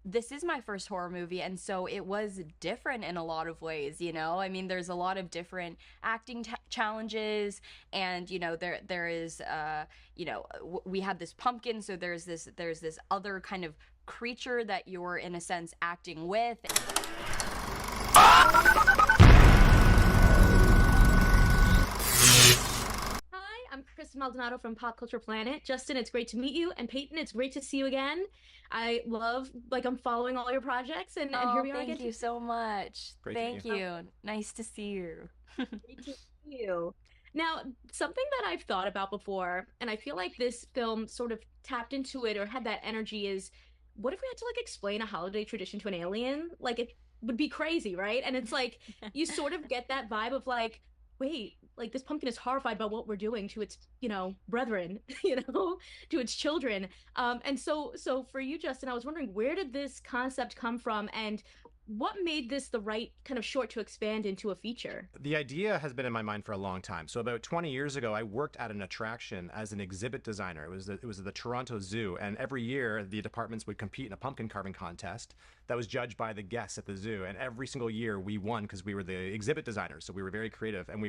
this is my first horror movie, and so it was different in a lot of ways, you know. I mean, there's a lot of different acting challenges, and there is we have this pumpkin, so there's this other kind of creature that you're in a sense acting with. Hi, I'm Kristen Maldonado from Pop Culture Planet. Justin, it's great to meet you. And Peyton, it's great to see you again. I love, I'm following all your projects, and here Oh, we are again thank you today. so much. Great to meet you. Thank you. Nice to see you. Great to see you. Now, something that I've thought about before, and I feel like this film sort of tapped into it or had that energy is what if we had to explain a holiday tradition to an alien? Like it would be crazy, right? And it's like you sort of get that vibe of wait, this pumpkin is horrified by what we're doing to its, brethren, to its children. And so for you, Justin, I was wondering where did this concept come from and what made this the right kind of short to expand into a feature? The idea has been in my mind for a long time. So about 20 years ago, I worked at an attraction as an exhibit designer. It was the Toronto Zoo, and every year the departments would compete in a pumpkin carving contest that was judged by the guests at the zoo. And every single year we won because we were the exhibit designers. So we were very creative, and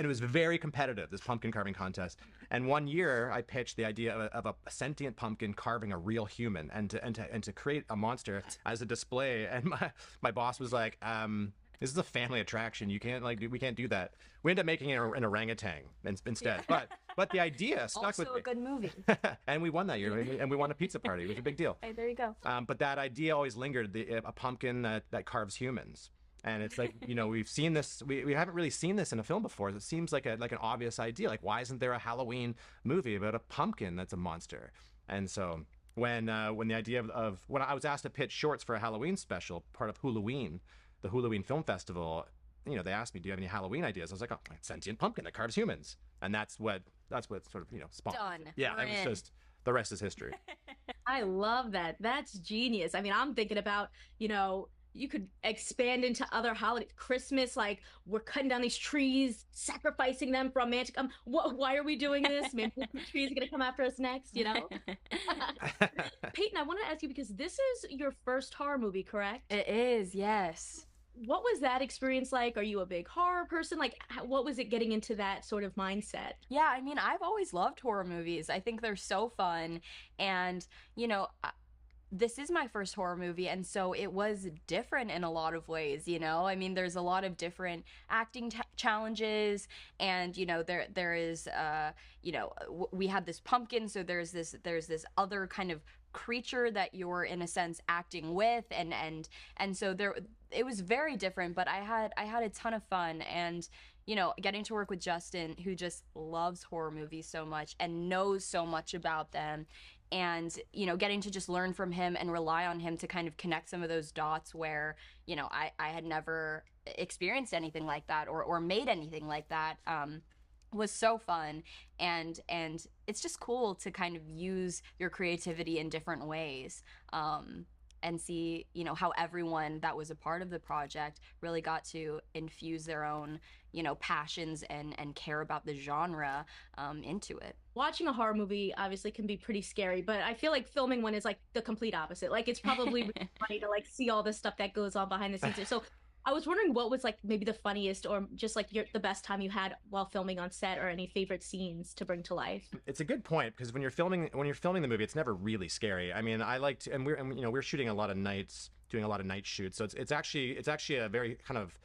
it was very competitive, this pumpkin carving contest. And one year I pitched the idea of a sentient pumpkin carving a real human, and to create a monster as a display. And my boss was like, this is a family attraction. You can't we can't do that. We ended up making it an orangutan instead. Yeah. But the idea stuck with Also me. a good movie. And we won that year, and we won a pizza party. It was a big deal. Hey, there you go. But that idea always lingered, a pumpkin that carves humans. And it's like, we've seen this, we haven't really seen this in a film before. It seems like an obvious idea. Like, why isn't there a Halloween movie about a pumpkin that's a monster? And so when the idea of when I was asked to pitch shorts for a Halloween special, part of Huluween, the Huluween Film Festival, they asked me, do you have any Halloween ideas? I was like, oh, sentient pumpkin that carves humans. And that's what sort of, spawned. Done. Yeah, We're it was in. just, the rest is history. I love that. That's genius. I mean, I'm thinking about, you could expand into other holidays. Christmas, we're cutting down these trees, sacrificing them for a man to come. Why are we doing this? Maybe the trees are gonna come after us next, Peyton, I want to ask you because this is your first horror movie, correct? It is, yes. What was that experience like? Are you a big horror person? What was it getting into that sort of mindset? Yeah, I mean, I've always loved horror movies. I think they're so fun. And, this is my first horror movie, and so it was different in a lot of ways, I mean, there's a lot of different acting challenges, and there is we have this pumpkin, so there's this other kind of creature that you're in a sense acting with, and so there it was very different, but I had a ton of fun. And getting to work with Justin, who just loves horror movies so much and knows so much about them, and getting to just learn from him and rely on him to kind of connect some of those dots where I had never experienced anything like that, or made anything like that, was so fun. And it's just cool to kind of use your creativity in different ways, and see how everyone that was a part of the project really got to infuse their own passions and care about the genre into it. Watching a horror movie obviously can be pretty scary, but I feel like filming one is the complete opposite. It's probably really funny to see all this stuff that goes on behind the scenes. So I was wondering what was maybe the funniest or just the best time you had while filming on set, or any favorite scenes to bring to life. It's a good point, because when you're filming the movie, it's never really scary. I mean, I like to, and we're shooting a lot of nights, doing a lot of night shoots. So it's actually a very kind of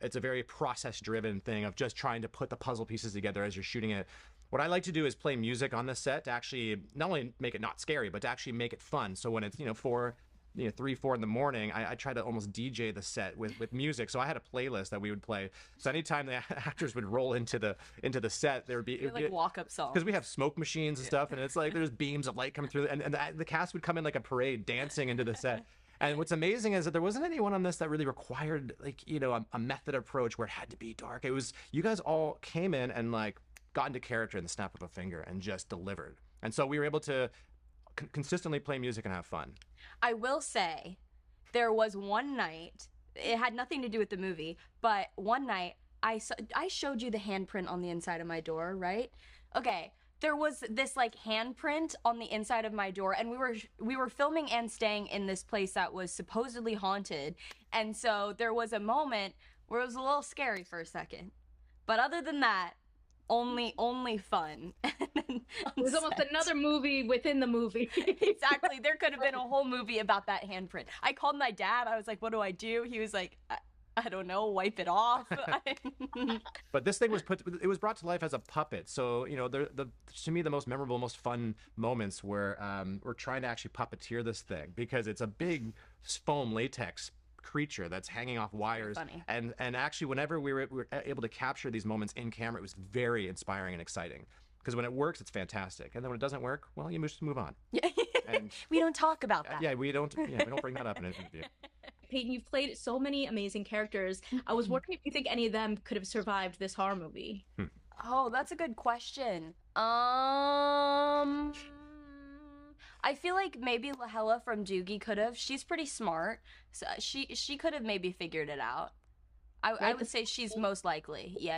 it's a very process driven thing of just trying to put the puzzle pieces together as you're shooting it. What I like to do is play music on the set to actually not only make it not scary, but to actually make it fun. So when it's 3, 4 in the morning, I try to almost DJ the set with music. So I had a playlist that we would play. So anytime the actors would roll into the set, there would be Walk-up songs, because we have smoke machines and stuff, and it's there's beams of light coming through, and the cast would come in like a parade dancing into the set. And what's amazing is that there wasn't anyone on this that really required a method approach where it had to be dark. It was, you guys all came in and got into character in the snap of a finger and just delivered. And so we were able to consistently play music and have fun. I will say, there was one night, it had nothing to do with the movie, but one night I showed you the handprint on the inside of my door, right? Okay, there was this like handprint on the inside of my door, and we were filming and staying in this place that was supposedly haunted, and so there was a moment where it was a little scary for a second, but other than that, only fun. It was almost another movie within the movie. Exactly. There could have been a whole movie about that handprint. I called my dad. I was like, what do I do? He was like, I don't know, wipe it off. But this thing was brought to life as a puppet. So, you know, to me, the most memorable, most fun moments were we're trying to actually puppeteer this thing because it's a big foam latex creature that's hanging off wires. And actually, whenever we were able to capture these moments in camera, it was very inspiring and exciting. Because when it works, it's fantastic, and then when it doesn't work, well, you just move on. And we don't talk about that. Yeah, we don't bring that up in an interview. Peyton, you've played so many amazing characters. I was wondering if you think any of them could have survived this horror movie. Oh, that's a good question. I feel like maybe Lahela from Doogie could have. She's pretty smart, so she could have maybe figured it out. I would say she's most likely. Yeah,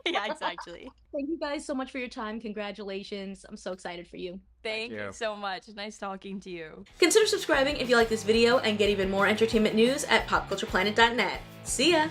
exactly. Thank you guys so much for your time. Congratulations. I'm so excited for you. Thank you so much. Nice talking to you. Consider subscribing if you like this video and get even more entertainment news at popcultureplanet.net. See ya!